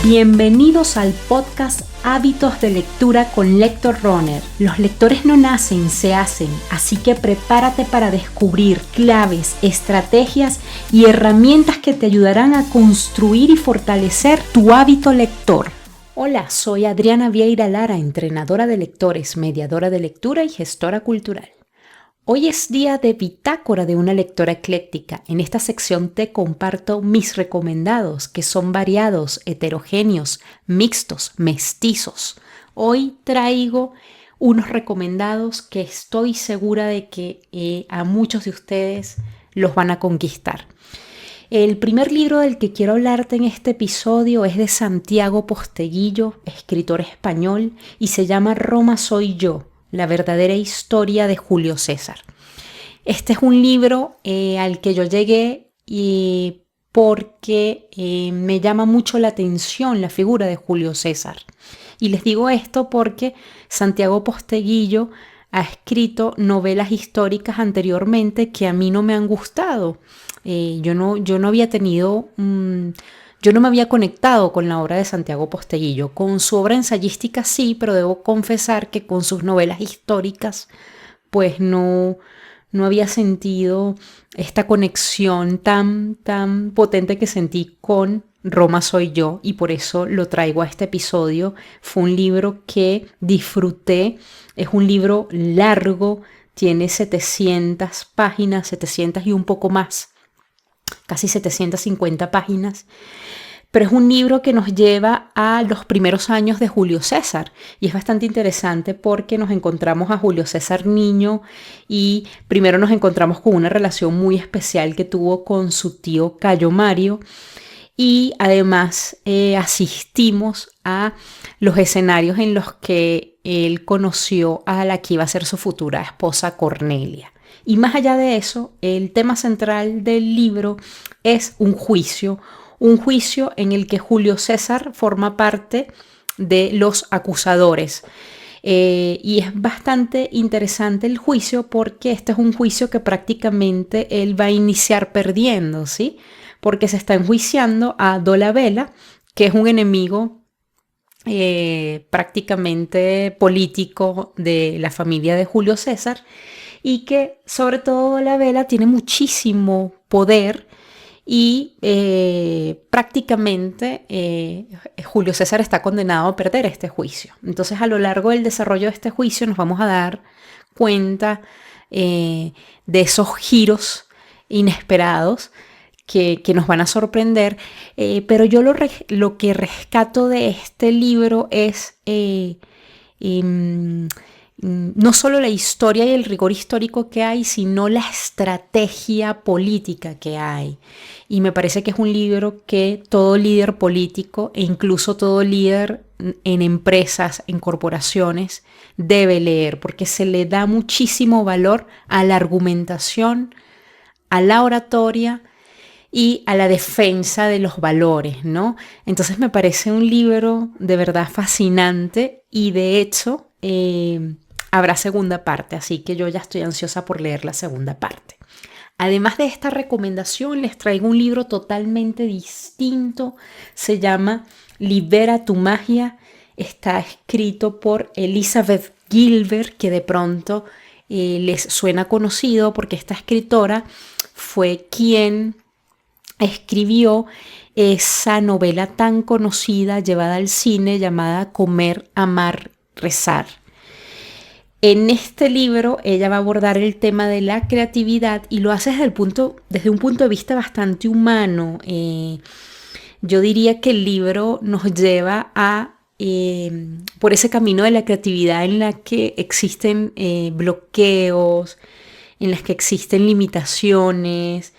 Bienvenidos al podcast Hábitos de Lectura con Lector Runner. Los lectores no nacen, se hacen, así que prepárate para descubrir claves, estrategias y herramientas que te ayudarán a construir y fortalecer tu hábito lector. Hola, soy Adriana Vieira Lara, entrenadora de lectores, mediadora de lectura y gestora cultural. Hoy es día de bitácora de una lectora ecléctica. En esta sección te comparto mis recomendados, que son variados, heterogéneos, mixtos, mestizos. Hoy traigo unos recomendados que estoy segura de que a muchos de ustedes los van a conquistar. El primer libro del que quiero hablarte en este episodio es de Santiago Posteguillo, escritor español, y se llama Roma soy yo. La verdadera historia de Julio César. Este es un libro al que yo llegué porque me llama mucho la atención la figura de Julio César. Y les digo esto porque Santiago Posteguillo ha escrito novelas históricas anteriormente que a mí no me han gustado. Yo no había tenido... Yo no me había conectado con la obra de Santiago Posteguillo. Con su obra ensayística sí, pero debo confesar que con sus novelas históricas pues no había sentido esta conexión tan potente que sentí con Roma soy yo, y por eso lo traigo a este episodio. Fue un libro que disfruté, es un libro largo, tiene 700 páginas, 700 y un poco más. Casi 750 páginas, pero es un libro que nos lleva a los primeros años de Julio César y es bastante interesante porque nos encontramos a Julio César niño y primero nos encontramos con una relación muy especial que tuvo con su tío Cayo Mario y además asistimos a los escenarios en los que él conoció a la que iba a ser su futura esposa Cornelia. Y más allá de eso, el tema central del libro es un juicio en el que Julio César forma parte de los acusadores. Y es bastante interesante el juicio porque este es un juicio que prácticamente él va a iniciar perdiendo, ¿sí? Porque se está enjuiciando a Dolabella, que es un enemigo prácticamente político de la familia de Julio César, y que sobre todo Dolabella tiene muchísimo poder y prácticamente Julio César está condenado a perder este juicio. Entonces a lo largo del desarrollo de este juicio nos vamos a dar cuenta de esos giros inesperados que nos van a sorprender, pero yo lo que rescato de este libro es no solo la historia y el rigor histórico que hay, sino la estrategia política que hay. Y me parece que es un libro que todo líder político e incluso todo líder en empresas, en corporaciones, debe leer, porque se le da muchísimo valor a la argumentación, a la oratoria y a la defensa de los valores, ¿no? Entonces me parece un libro de verdad fascinante y de hecho habrá segunda parte, así que yo ya estoy ansiosa por leer la segunda parte. Además de esta recomendación, les traigo un libro totalmente distinto. Se llama Libera tu magia. Está escrito por Elizabeth Gilbert, que de pronto les suena conocido porque esta escritora fue quien escribió esa novela tan conocida llevada al cine llamada Comer, Amar, Rezar. En este libro ella va a abordar el tema de la creatividad y lo hace desde un punto de vista bastante humano. Yo diría que el libro nos lleva por ese camino de la creatividad en la que existen bloqueos, en las que existen limitaciones,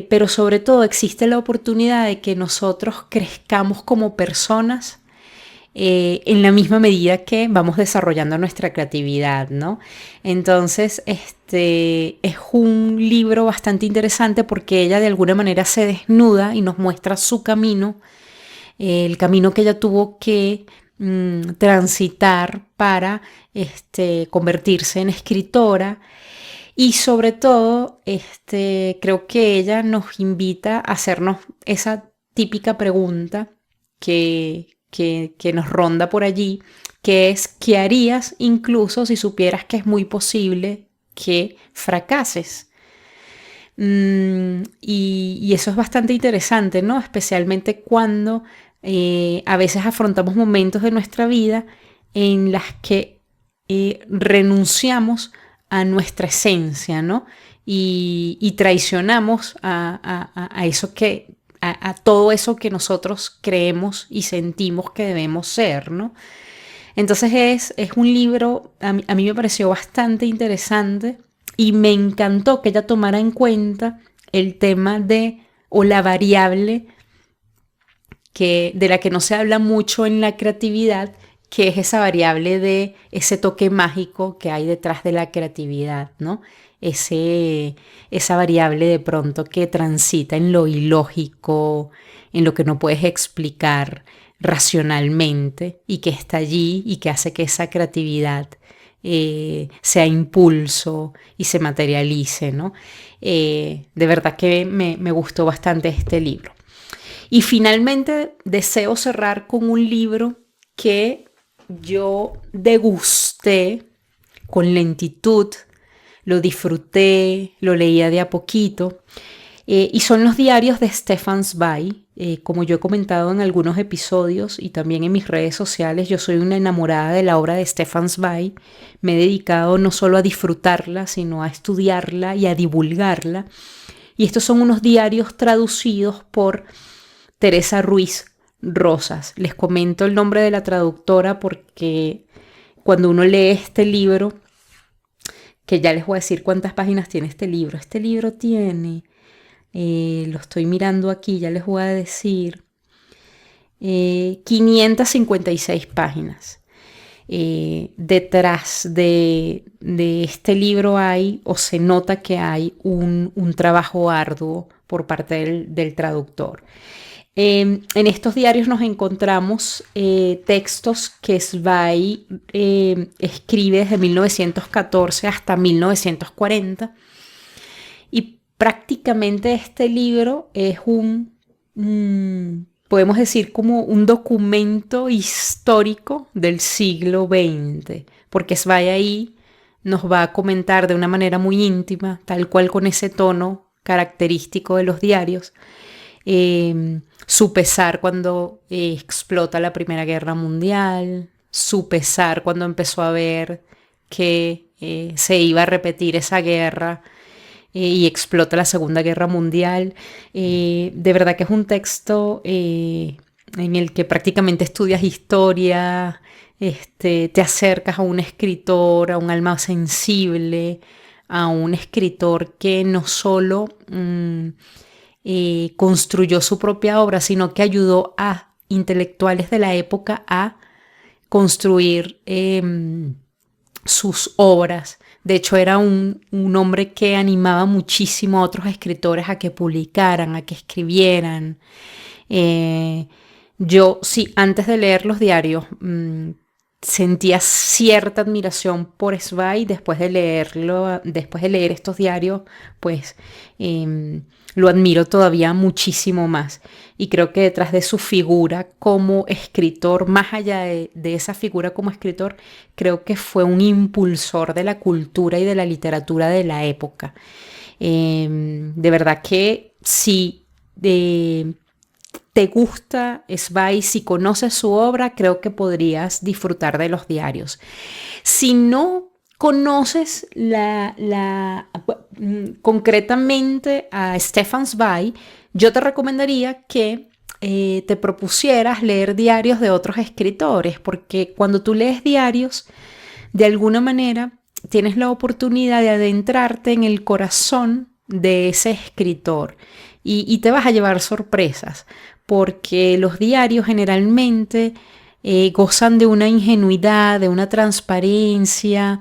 pero sobre todo existe la oportunidad de que nosotros crezcamos como personas en la misma medida que vamos desarrollando nuestra creatividad, ¿no? Entonces, es un libro bastante interesante porque ella de alguna manera se desnuda y nos muestra su camino, el camino que ella tuvo que transitar para convertirse en escritora. Y sobre todo, creo que ella nos invita a hacernos esa típica pregunta que nos ronda por allí, que es ¿qué harías incluso si supieras que es muy posible que fracases? Y eso es bastante interesante, ¿no? Especialmente cuando a veces afrontamos momentos de nuestra vida en las que renunciamos a nuestra esencia, ¿no? Y traicionamos a eso a todo eso que nosotros creemos y sentimos que debemos ser, ¿no? Entonces es un libro, a mí me pareció bastante interesante y me encantó que ella tomara en cuenta el tema o la variable de la que no se habla mucho en la creatividad, que es esa variable de ese toque mágico que hay detrás de la creatividad, ¿no? Esa variable de pronto que transita en lo ilógico, en lo que no puedes explicar racionalmente y que está allí y que hace que esa creatividad sea impulso y se materialice, ¿no? De verdad que me gustó bastante este libro. Y finalmente deseo cerrar con un libro que yo degusté con lentitud, lo disfruté, lo leía de a poquito, y son los diarios de Stefan Zweig. Como yo he comentado en algunos episodios y también en mis redes sociales, yo soy una enamorada de la obra de Stefan Zweig. Me he dedicado no solo a disfrutarla, sino a estudiarla y a divulgarla. Y estos son unos diarios traducidos por Teresa Ruiz Rosas. Les comento el nombre de la traductora porque cuando uno lee este libro, que ya les voy a decir cuántas páginas tiene este libro. Este libro tiene, lo estoy mirando aquí, ya les voy a decir, 556 páginas. Detrás de este libro hay, o se nota que hay un trabajo arduo por parte del traductor. En estos diarios nos encontramos textos que Zweig escribe desde 1914 hasta 1940 y prácticamente este libro es podemos decir como un documento histórico del siglo XX, porque Zweig ahí nos va a comentar de una manera muy íntima, tal cual con ese tono característico de los diarios, su pesar cuando explota la Primera Guerra Mundial, su pesar cuando empezó a ver que se iba a repetir esa guerra y explota la Segunda Guerra Mundial. De verdad que es un texto en el que prácticamente estudias historia, te acercas a un escritor, a un alma sensible, a un escritor que no solo construyó su propia obra, sino que ayudó a intelectuales de la época a construir sus obras. De hecho, era un hombre que animaba muchísimo a otros escritores a que publicaran, a que escribieran. Yo, sí, antes de leer los diarios, sentía cierta admiración por Zweig. Después de leer estos diarios, pues lo admiro todavía muchísimo más. Y creo que detrás de su figura como escritor, más allá de esa figura como escritor, creo que fue un impulsor de la cultura y de la literatura de la época. De verdad que si te gusta Zweig, si conoces su obra, creo que podrías disfrutar de los diarios. Si no conoces concretamente a Stefan Zweig, yo te recomendaría que te propusieras leer diarios de otros escritores, porque cuando tú lees diarios, de alguna manera tienes la oportunidad de adentrarte en el corazón de ese escritor y te vas a llevar sorpresas, porque los diarios generalmente gozan de una ingenuidad, de una transparencia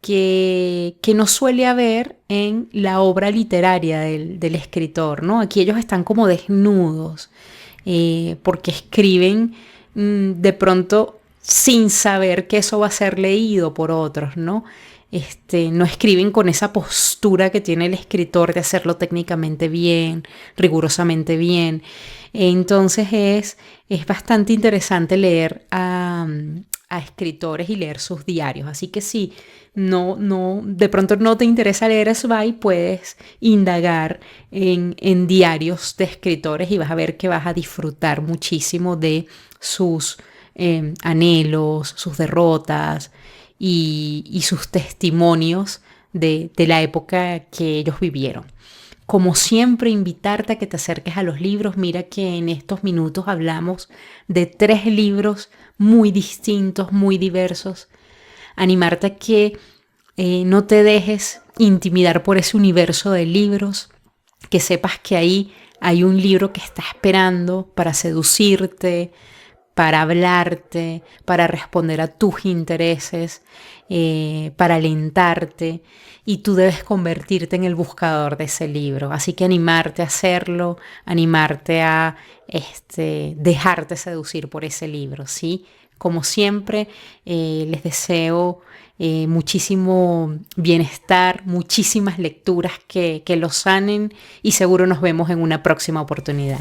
que no suele haber en la obra literaria del escritor, ¿no? Aquí ellos están como desnudos, porque escriben de pronto sin saber que eso va a ser leído por otros, ¿no? no escriben con esa postura que tiene el escritor de hacerlo técnicamente bien, rigurosamente bien. Entonces es bastante interesante leer a escritores y leer sus diarios. Así que si de pronto no te interesa leer a Zweig, puedes indagar en diarios de escritores y vas a ver que vas a disfrutar muchísimo de sus anhelos, sus derrotas y sus testimonios de la época que ellos vivieron. Como siempre, invitarte a que te acerques a los libros. Mira que en estos minutos hablamos de 3 libros muy distintos, muy diversos. Animarte a que no te dejes intimidar por ese universo de libros, que sepas que ahí hay un libro que está esperando para seducirte, para hablarte, para responder a tus intereses, para alentarte, y tú debes convertirte en el buscador de ese libro. Así que animarte a hacerlo, animarte a dejarte seducir por ese libro, ¿sí? Como siempre, les deseo muchísimo bienestar, muchísimas lecturas que los sanen, y seguro nos vemos en una próxima oportunidad.